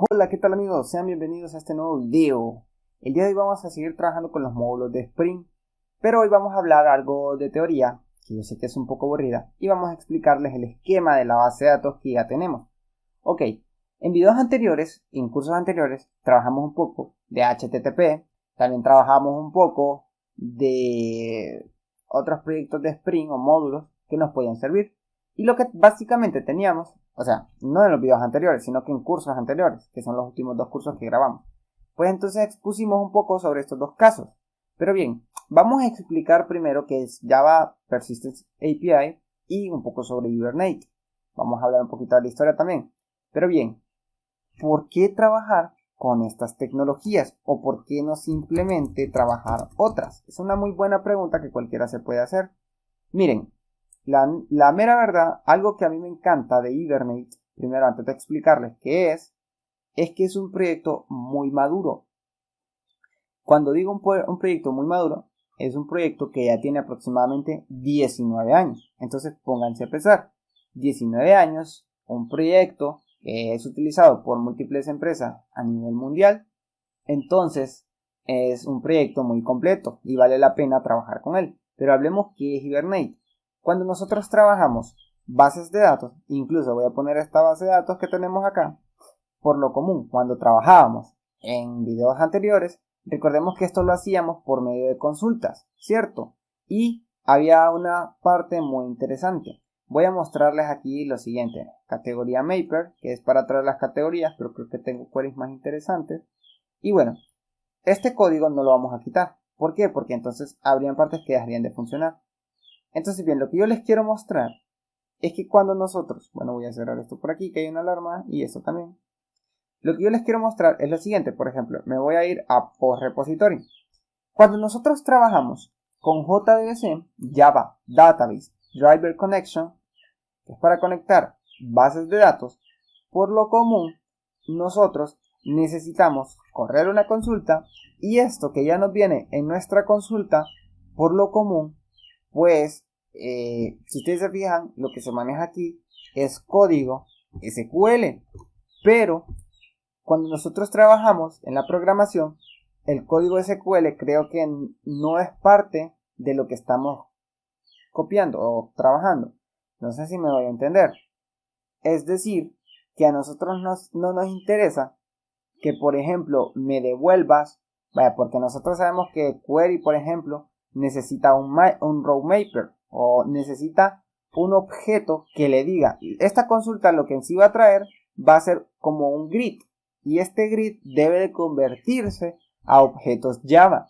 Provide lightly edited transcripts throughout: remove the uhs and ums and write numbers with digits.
Hola, ¿qué tal amigos? Sean bienvenidos a este nuevo video. El día de hoy vamos a seguir trabajando con los módulos de Spring, pero hoy vamos a hablar algo de teoría, que yo sé que es un poco aburrida, y vamos a explicarles el esquema de la base de datos que ya tenemos. Ok, en videos anteriores, en cursos anteriores, trabajamos un poco de HTTP, también trabajamos un poco de otros proyectos de Spring o módulos que nos podían servir. Y lo que básicamente teníamos, o sea, no en los videos anteriores, sino que en cursos anteriores, que son los últimos dos cursos que grabamos, pues entonces expusimos un poco sobre estos dos casos. Pero bien, vamos a explicar primero qué es Java Persistence API y un poco sobre Hibernate. Vamos a hablar un poquito de la historia también. Pero bien, ¿por qué trabajar con estas tecnologías? ¿O por qué no simplemente trabajar otras? Es una muy buena pregunta que cualquiera se puede hacer. Miren, la mera verdad, algo que a mí me encanta de Hibernate, primero antes de explicarles qué es que es un proyecto muy maduro. Cuando digo un proyecto muy maduro, es un proyecto que ya tiene aproximadamente 19 años. Entonces pónganse a pensar, 19 años, un proyecto que es utilizado por múltiples empresas a nivel mundial, entonces es un proyecto muy completo y vale la pena trabajar con él. Pero hablemos qué es Hibernate. Cuando nosotros trabajamos bases de datos, incluso voy a poner esta base de datos que tenemos acá, por lo común, cuando trabajábamos en videos anteriores, recordemos que esto lo hacíamos por medio de consultas, ¿cierto? Y había una parte muy interesante. Voy a mostrarles aquí lo siguiente. Categoría Mapper, que es para traer las categorías, pero creo que tengo queries más interesantes. Y bueno, este código no lo vamos a quitar. ¿Por qué? Porque entonces habrían partes que dejarían de funcionar. Entonces bien, lo que yo les quiero mostrar es que cuando nosotros, bueno, voy a cerrar esto por aquí, que hay una alarma, y esto también. Lo que yo les quiero mostrar es lo siguiente, por ejemplo, me voy a ir a Post Repository. Cuando nosotros trabajamos con JDBC, Java Database Driver Connection, que es para conectar bases de datos, por lo común, nosotros necesitamos correr una consulta y esto que ya nos viene en nuestra consulta, por lo común, pues, si ustedes se fijan, lo que se maneja aquí es código SQL, pero cuando nosotros trabajamos en la programación, el código SQL creo que no es parte de lo que estamos copiando o trabajando. No sé si me voy a entender. Es decir, que a nosotros no nos interesa que, por ejemplo, me devuelvas, vaya, porque nosotros sabemos que query, por ejemplo, necesita un row mapper o necesita un objeto que le diga, esta consulta lo que en sí va a traer va a ser como un grid y este grid debe de convertirse a objetos Java.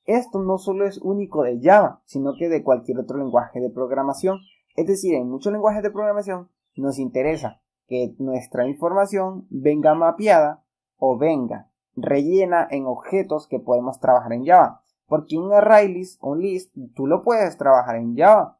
Esto no solo es único de Java, sino que de cualquier otro lenguaje de programación. Es decir, en muchos lenguajes de programación nos interesa que nuestra información venga mapeada o venga rellena en objetos que podemos trabajar en Java. Porque un array list o un list tú lo puedes trabajar en Java.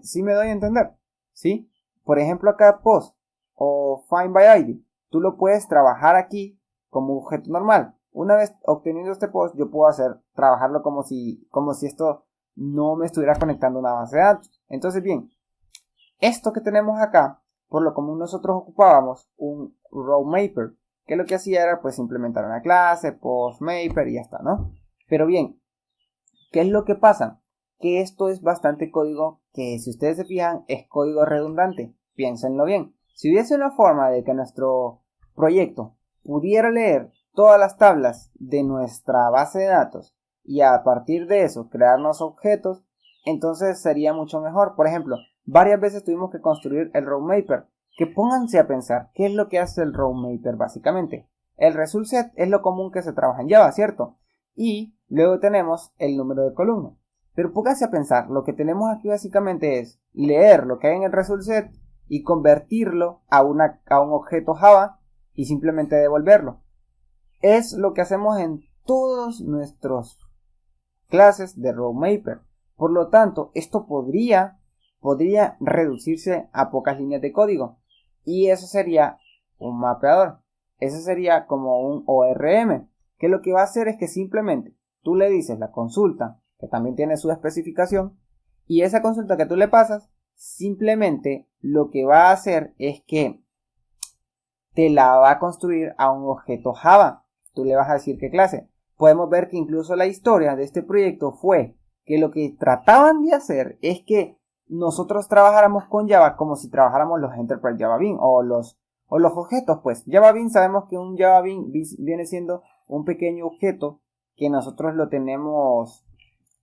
¿Sí me doy a entender? ¿Sí? Por ejemplo acá post o find by ID. Tú lo puedes trabajar aquí como un objeto normal. Una vez obteniendo este post yo puedo trabajarlo como si esto no me estuviera conectando a una base de datos. Entonces bien, esto que tenemos acá, por lo común nosotros ocupábamos un row mapper, que lo que hacía era pues implementar una clase, post mapper y ya está, ¿no? Pero bien, ¿qué es lo que pasa? Que esto es bastante código que, si ustedes se fijan, es código redundante. Piénsenlo bien. Si hubiese una forma de que nuestro proyecto pudiera leer todas las tablas de nuestra base de datos y a partir de eso crearnos objetos, entonces sería mucho mejor. Por ejemplo, varias veces tuvimos que construir el row mapper. Que pónganse a pensar, ¿qué es lo que hace el row mapper básicamente? El result set es lo común que se trabaja en Java, ¿cierto? Y luego tenemos el número de columna. Pero póngase a pensar, lo que tenemos aquí básicamente es leer lo que hay en el result set y convertirlo a un objeto Java y simplemente devolverlo. Es lo que hacemos en todos nuestros clases de row mapper. Por lo tanto, esto podría reducirse a pocas líneas de código. Y eso sería un mapeador. Eso sería como un ORM, que lo que va a hacer es que simplemente tú le dices la consulta, que también tiene su especificación, y esa consulta que tú le pasas, simplemente lo que va a hacer es que te la va a construir a un objeto Java. Tú le vas a decir qué clase. Podemos ver que incluso la historia de este proyecto fue que lo que trataban de hacer es que nosotros trabajáramos con Java como si trabajáramos los Enterprise Java Bean o los objetos. Pues Java Bean, sabemos que un Java Bean viene siendo un pequeño objeto que nosotros lo tenemos,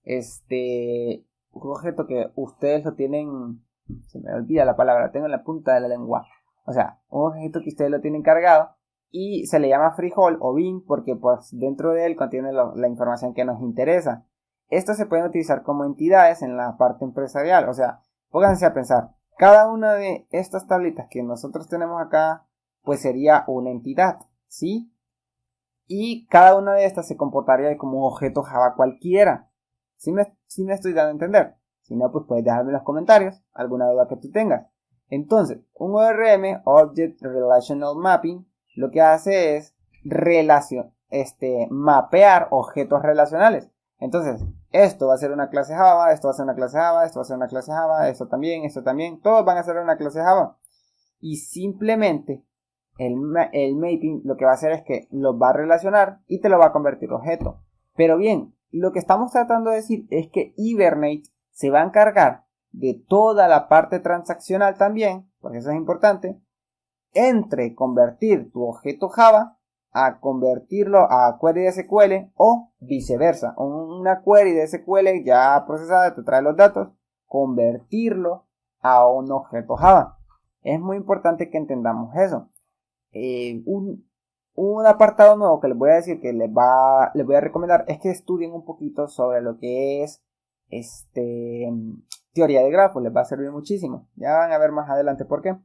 un objeto que ustedes lo tienen, se me olvida la palabra, tengo en la punta de la lengua. O sea, un objeto que ustedes lo tienen cargado y se le llama freehold o bin porque pues dentro de él contiene la información que nos interesa. Estos se pueden utilizar como entidades en la parte empresarial. O sea, pónganse a pensar, cada una de estas tablitas que nosotros tenemos acá pues sería una entidad, ¿sí? Y cada una de estas se comportaría como un objeto Java cualquiera. ¿Sí me estoy dando a entender? Si no, pues puedes dejarme en los comentarios alguna duda que tú tengas. Entonces, un ORM, Object Relational Mapping, lo que hace es mapear objetos relacionales. Entonces, esto va a ser una clase Java, esto va a ser una clase Java, esto va a ser una clase Java, esto también, todos van a ser una clase Java. Y simplemente el mapping lo que va a hacer es que los va a relacionar y te lo va a convertir en objeto. Pero bien, lo que estamos tratando de decir es que Hibernate se va a encargar de toda la parte transaccional también, porque eso es importante, entre convertir tu objeto Java a convertirlo a query de SQL o viceversa. Una query de SQL ya procesada te trae los datos, convertirlo a un objeto Java. Es muy importante que entendamos eso. Un apartado nuevo que les voy a decir que les voy a recomendar es que estudien un poquito sobre lo que es teoría de grafos. Les va a servir muchísimo. Ya van a ver más adelante por qué.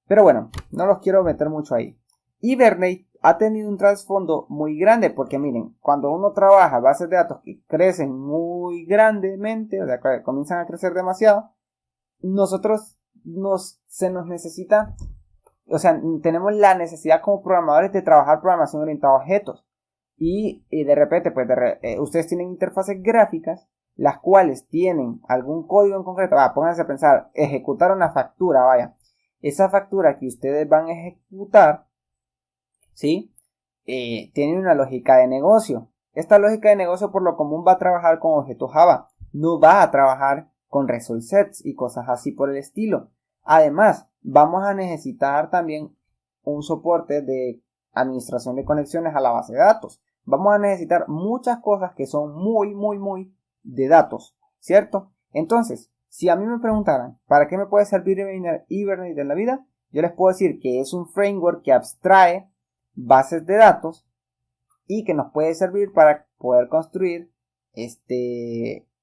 Pero bueno, no los quiero meter mucho ahí. Hibernate ha tenido un trasfondo muy grande porque miren, cuando uno trabaja bases de datos que crecen muy grandemente, o sea, que comienzan a crecer demasiado, se nos necesita, o sea, tenemos la necesidad como programadores de trabajar programación orientada a objetos. Y de repente, pues ustedes tienen interfaces gráficas, las cuales tienen algún código en concreto. Pónganse a pensar, ejecutar una factura, vaya. Esa factura que ustedes van a ejecutar, ¿sí? Tiene una lógica de negocio. Esta lógica de negocio por lo común va a trabajar con objetos Java. No va a trabajar con result sets y cosas así por el estilo. Además, vamos a necesitar también un soporte de administración de conexiones a la base de datos. Vamos a necesitar muchas cosas que son muy de datos, ¿cierto? Entonces, si a mí me preguntaran, ¿para qué me puede servir Hibernate en la vida? Yo les puedo decir que es un framework que abstrae bases de datos y que nos puede servir para poder construir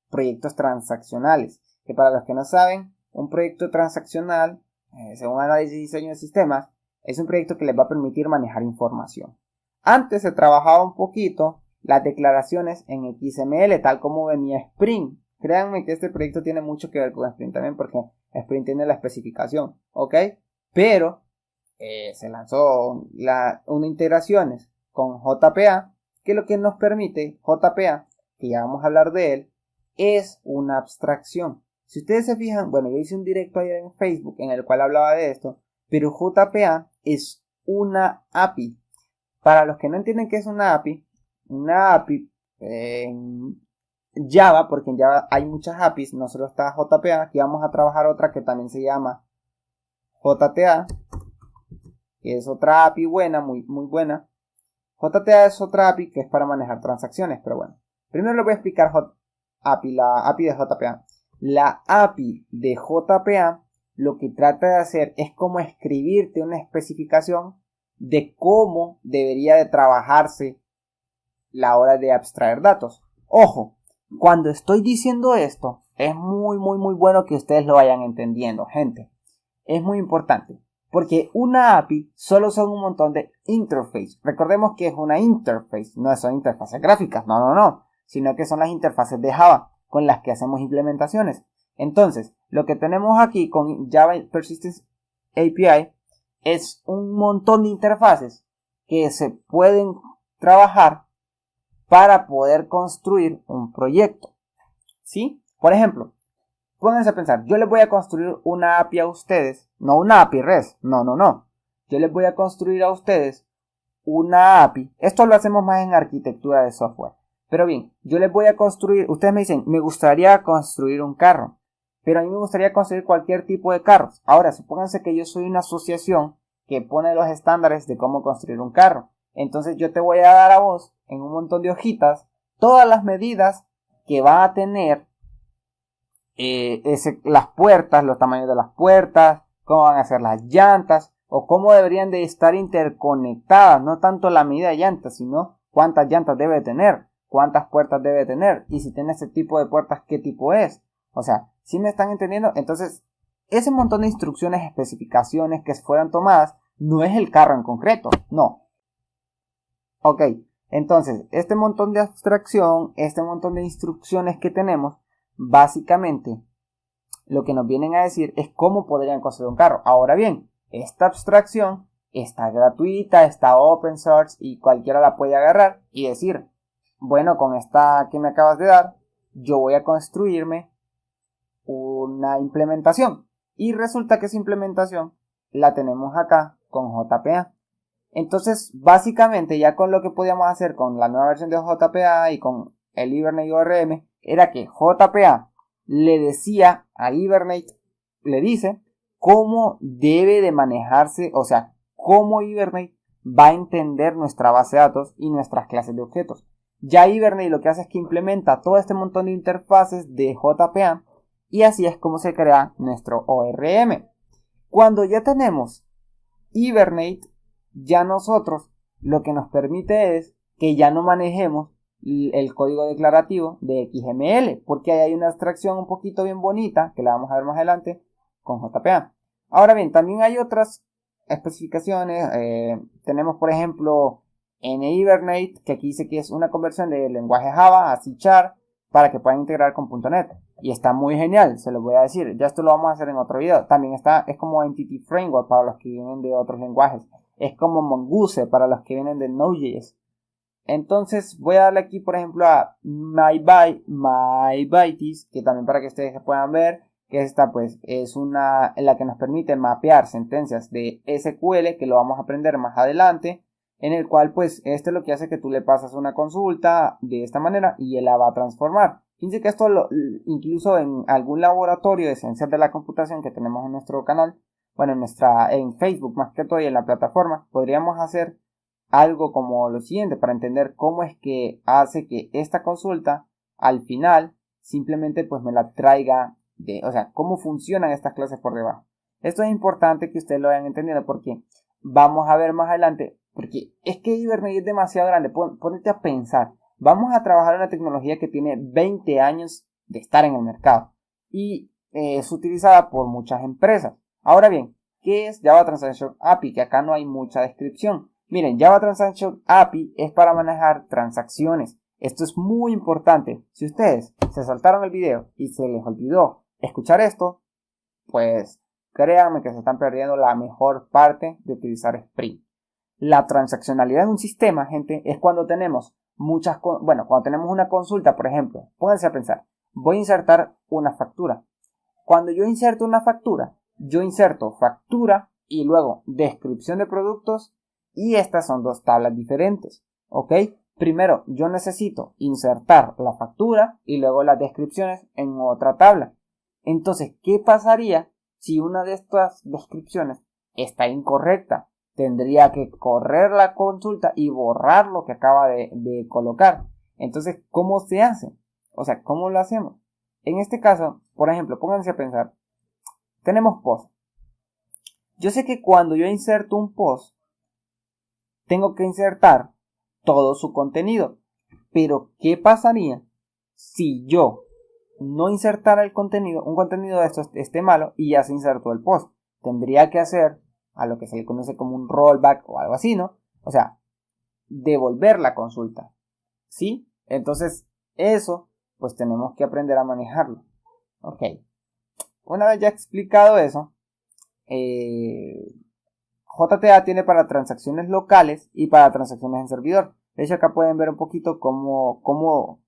proyectos transaccionales. Que para los que no saben, un proyecto transaccional, según análisis y diseño de sistemas, es un proyecto que les va a permitir manejar información. Antes se trabajaba un poquito las declaraciones en XML, tal como venía Spring. Créanme que este proyecto tiene mucho que ver con Spring también, porque Spring tiene la especificación, ¿ok? Pero se lanzó una integraciones con JPA, que lo que nos permite JPA, que ya vamos a hablar de él, es una abstracción. Si ustedes se fijan, bueno, yo hice un directo ayer en Facebook en el cual hablaba de esto, pero JPA es una API. Para los que no entienden qué es una API en Java, porque en Java hay muchas APIs, no solo está JPA, aquí vamos a trabajar otra que también se llama JTA, que es otra API buena, muy buena. JTA es otra API que es para manejar transacciones, pero bueno. Primero les voy a explicar la API de JPA. La API de JPA lo que trata de hacer es como escribirte una especificación de cómo debería de trabajarse la hora de abstraer datos. Ojo, cuando estoy diciendo esto, es muy bueno que ustedes lo vayan entendiendo, gente. Es muy importante, porque una API solo son un montón de interfaces. Recordemos que es una interface, no son interfaces gráficas, no, sino que son las interfaces de Java con las que hacemos implementaciones. Entonces, lo que tenemos aquí con Java Persistence API es un montón de interfaces que se pueden trabajar para poder construir un proyecto, ¿sí? Por ejemplo, pónganse a pensar, yo les voy a construir una API a ustedes, no una API REST, no. yo les voy a construir a ustedes una API. Esto lo hacemos más en arquitectura de software. Pero bien, yo les voy a construir, ustedes me dicen, me gustaría construir un carro, pero a mí me gustaría construir cualquier tipo de carros. Ahora, supónganse que yo soy una asociación que pone los estándares de cómo construir un carro. Entonces yo te voy a dar a vos, en un montón de hojitas, todas las medidas que va a tener las puertas, los tamaños de las puertas, cómo van a ser las llantas, o cómo deberían de estar interconectadas, no tanto la medida de llantas, sino cuántas llantas debe tener, cuántas puertas debe tener, y si tiene ese tipo de puertas, qué tipo es. O sea, ¿sí me están entendiendo? Entonces, ese montón de instrucciones, especificaciones que fueran tomadas, no es el carro en concreto, no. Ok, entonces, este montón de abstracción, este montón de instrucciones que tenemos, básicamente, lo que nos vienen a decir es cómo podrían construir un carro. Ahora bien, esta abstracción está gratuita, está open source y cualquiera la puede agarrar y decir, bueno, con esta que me acabas de dar, yo voy a construirme una implementación. Y resulta que esa implementación la tenemos acá con JPA. Entonces, básicamente, ya con lo que podíamos hacer con la nueva versión de JPA y con el Hibernate ORM, era que JPA le decía a Hibernate, le dice cómo debe de manejarse, o sea, cómo Hibernate va a entender nuestra base de datos y nuestras clases de objetos. Ya Hibernate lo que hace es que implementa todo este montón de interfaces de JPA y así es como se crea nuestro ORM. Cuando ya tenemos Hibernate, ya nosotros lo que nos permite es que ya no manejemos el código declarativo de XML, porque ahí hay una abstracción un poquito bien bonita, que la vamos a ver más adelante, con JPA. Ahora bien, también hay otras especificaciones, tenemos por ejemplo NHibernate, que aquí dice que es una conversión del lenguaje Java a C# para que puedan integrar con .NET, y está muy genial, se los voy a decir, ya esto lo vamos a hacer en otro video. También es como Entity Framework para los que vienen de otros lenguajes, es como Mongoose para los que vienen de Node.js. Entonces voy a darle aquí por ejemplo a MyBytes, que también para que ustedes se puedan ver, que esta pues es una en la que nos permite mapear sentencias de SQL, que lo vamos a aprender más adelante, en el cual pues este es lo que hace que tú le pasas una consulta de esta manera y él la va a transformar. Fíjense que esto incluso en algún laboratorio de ciencias de la computación que tenemos en nuestro canal, bueno, en Facebook más que todo y en la plataforma, podríamos hacer algo como lo siguiente para entender cómo es que hace que esta consulta al final simplemente pues me la traiga o sea, cómo funcionan estas clases por debajo. Esto es importante que ustedes lo hayan entendido porque vamos a ver más adelante, porque es que Hibernate es demasiado grande, ponete a pensar, vamos a trabajar en una tecnología que tiene 20 años de estar en el mercado y es utilizada por muchas empresas. Ahora bien, ¿qué es Java Transaction API? Que acá no hay mucha descripción. Miren, Java Transaction API es para manejar transacciones. Esto es muy importante. Si ustedes se saltaron el video y se les olvidó escuchar esto, pues créanme que se están perdiendo la mejor parte de utilizar Spring. La transaccionalidad en un sistema, gente, es cuando tenemos cuando tenemos una consulta, por ejemplo, pónganse a pensar, voy a insertar una factura. Cuando yo inserto una factura, yo inserto factura y luego descripción de productos. Y estas son dos tablas diferentes, ¿ok? Primero, yo necesito insertar la factura y luego las descripciones en otra tabla. Entonces, ¿qué pasaría si una de estas descripciones está incorrecta? Tendría que correr la consulta y borrar lo que acaba de colocar. Entonces, ¿cómo se hace? O sea, ¿cómo lo hacemos? En este caso, por ejemplo, pónganse a pensar, tenemos post. Yo sé que cuando yo inserto un post, tengo que insertar todo su contenido. Pero, ¿qué pasaría si yo no insertara el contenido, un contenido de esto esté malo y ya se insertó el post? Tendría que hacer a lo que se le conoce como un rollback o algo así, ¿no? O sea, devolver la consulta. ¿Sí? Entonces, eso, pues tenemos que aprender a manejarlo. Ok. Una vez ya explicado eso, JTA tiene para transacciones locales y para transacciones en servidor. De hecho, acá pueden ver un poquito cómo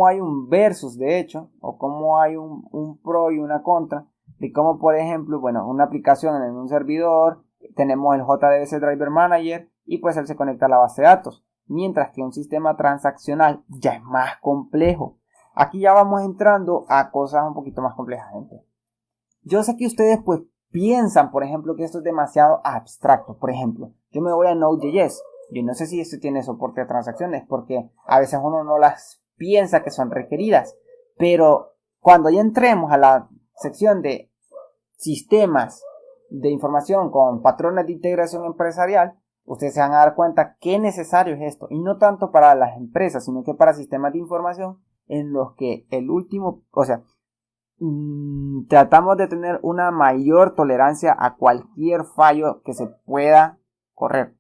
hay un versus, de hecho, o cómo hay un pro y una contra, de cómo, por ejemplo, bueno, una aplicación en un servidor tenemos el JDBC Driver Manager y pues él se conecta a la base de datos. Mientras que un sistema transaccional ya es más complejo. Aquí ya vamos entrando a cosas un poquito más complejas, gente. Yo sé que ustedes pues piensan, por ejemplo, que esto es demasiado abstracto. Por ejemplo, yo me voy a Node.js. Yo no sé si esto tiene soporte de transacciones porque a veces uno no las piensa que son requeridas. Pero cuando ya entremos a la sección de sistemas de información con patrones de integración empresarial, ustedes se van a dar cuenta qué necesario es esto. Y no tanto para las empresas, sino que para sistemas de información en los que tratamos de tener una mayor tolerancia a cualquier fallo que se pueda correr.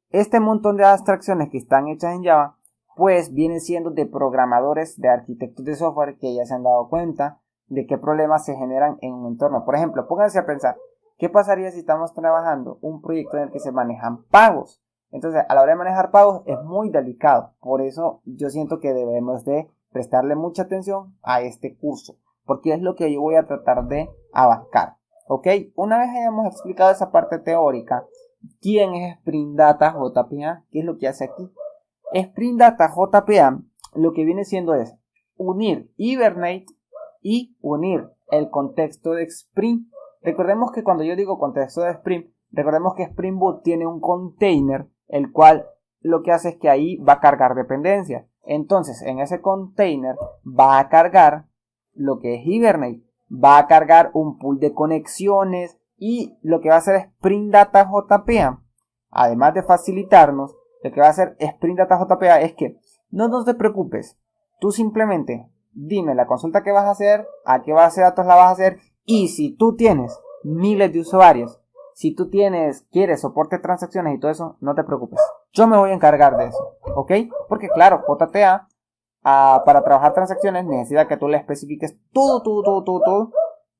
Este montón de abstracciones que están hechas en Java, pues vienen siendo de programadores, de arquitectos de software que ya se han dado cuenta de qué problemas se generan en un entorno. Por ejemplo, pónganse a pensar, ¿qué pasaría si estamos trabajando un proyecto en el que se manejan pagos? Entonces, a la hora de manejar pagos es muy delicado. Por eso yo siento que debemos de prestarle mucha atención a este curso, porque es lo que yo voy a tratar de abarcar. ¿Ok? Una vez hayamos explicado esa parte teórica, ¿quién es Spring Data JPA? ¿Qué es lo que hace aquí? Spring Data JPA lo que viene siendo es unir Hibernate y unir el contexto de Spring. Recordemos que cuando yo digo contexto de Spring, recordemos que Spring Boot tiene un container, el cual lo que hace es que ahí va a cargar dependencias. Entonces, en ese container va a cargar lo que es Hibernate, va a cargar un pool de conexiones y lo que va a hacer Spring Data JPA, además de facilitarnos, lo que va a hacer Spring Data JPA es que no te preocupes, tú simplemente dime la consulta que vas a hacer, a qué base de datos la vas a hacer, y si tú tienes miles de usuarios, si tú quieres soporte de transacciones y todo eso, no te preocupes, yo me voy a encargar de eso, ¿ok? Porque claro, JTA para trabajar transacciones necesita que tú le especifiques todo,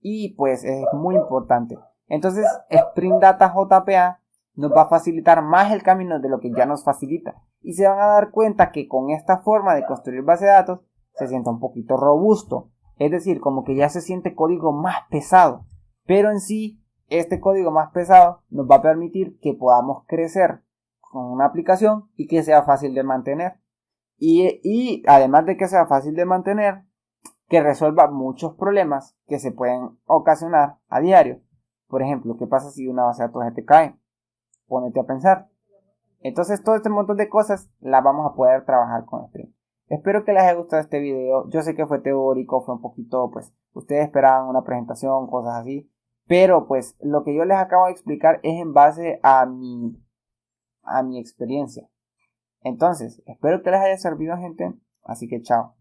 y pues es muy importante. Entonces Spring Data JPA nos va a facilitar más el camino de lo que ya nos facilita, y se van a dar cuenta que con esta forma de construir base de datos se siente un poquito robusto, es decir, como que ya se siente código más pesado, pero en sí este código más pesado nos va a permitir que podamos crecer con una aplicación y que sea fácil de mantener, y además de que sea fácil de mantener, que resuelva muchos problemas que se pueden ocasionar a diario. Por ejemplo, ¿qué pasa si una base de datos se te cae? Pónete a pensar. Entonces todo este montón de cosas las vamos a poder trabajar con Spring. Espero que les haya gustado este video. Yo sé que fue teórico, fue un poquito, pues, ustedes esperaban una presentación, cosas así. Pero pues lo que yo les acabo de explicar es en base a mi experiencia. Entonces, espero que les haya servido, gente. Así que chao.